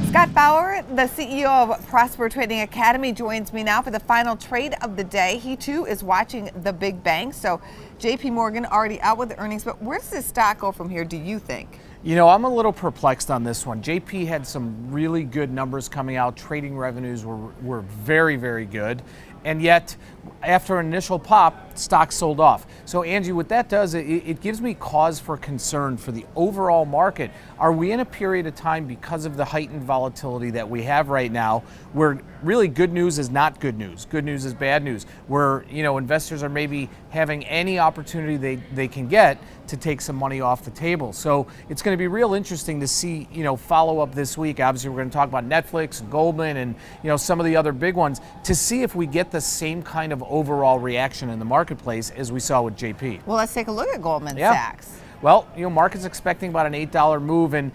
Scott Bauer, the CEO of Prosper Trading Academy, joins me now for the final trade of the day. He too is watching the big banks. So JP Morgan already out with the earnings, but where does this stock go from here, do you think? You know, I'm a little perplexed on this one. JP had some really good numbers coming out. Trading revenues were very, very good. And yet, after an initial pop, stock sold off. So Angie, what that does, it gives me cause for concern for the overall market. Are we in a period of time, because of the heightened volatility that we have right now, where really good news is not good news, good news is bad news, where investors are maybe having any opportunity they can get to take some money off the table? So it's going to be real interesting to see, follow up this week. Obviously, we're going to talk about Netflix and Goldman and some of the other big ones to see if we get the same kind of overall reaction in the marketplace as we saw with JP. Well, let's take a look at Goldman Sachs. Well, market's expecting about an $8 move, and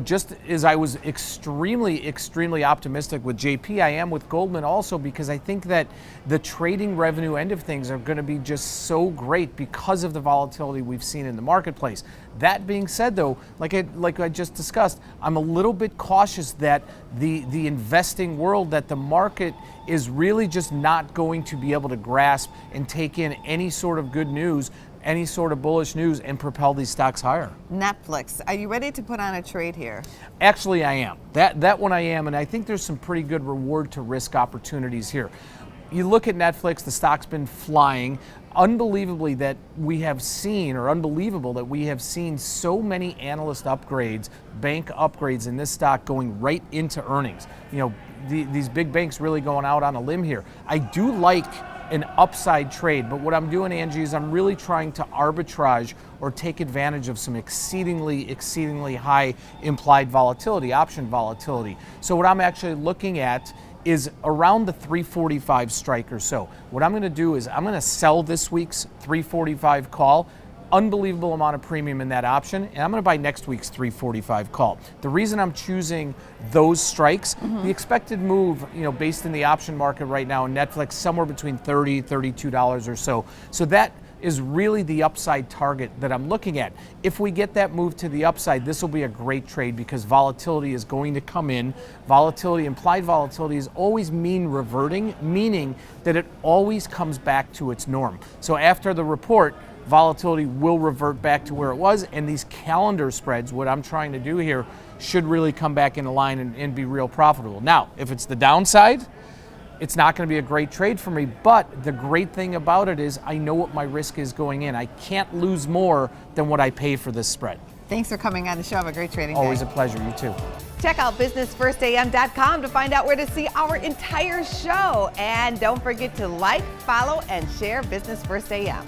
just as I was extremely optimistic with JP, I am with Goldman also, because I think that the trading revenue end of things are going to be just so great because of the volatility we've seen in the marketplace. That being said, though, like I just discussed, I'm a little bit cautious that the investing world, that the market is really just not going to be able to grasp and take in any sort of good news, any sort of bullish news, and propel these stocks higher. Netflix, are you ready to put on a trade here? Actually, I am. That one I am, and I think there's some pretty good reward to risk opportunities here. You look at Netflix, the stock's been flying. Unbelievable that we have seen so many analyst upgrades, bank upgrades in this stock going right into earnings. These big banks really going out on a limb here. I do like an upside trade, but what I'm doing, Angie, is I'm really trying to arbitrage or take advantage of some exceedingly high implied volatility, option volatility. So what I'm actually looking at is around the 345 strike or so. What I'm going to do is I'm going to sell this week's 345 call. Unbelievable amount of premium in that option, and I'm going to buy next week's 345 call. The reason I'm choosing those strikes, the expected move, based in the option market right now in Netflix, somewhere between $30, $32 or so. So that is really the upside target that I'm looking at. If we get that move to the upside, this will be a great trade because volatility is going to come in. Implied volatility is always mean reverting, meaning that it always comes back to its norm. So after the report, volatility will revert back to where it was, and these calendar spreads, what I'm trying to do here, should really come back into line and be real profitable. Now, if it's the downside, it's not going to be a great trade for me, but the great thing about it is I know what my risk is going in. I can't lose more than what I pay for this spread. Thanks for coming on the show. Have a great trading day. Always a pleasure. You too. Check out businessfirstam.com to find out where to see our entire show. And don't forget to like, follow, and share Business First AM.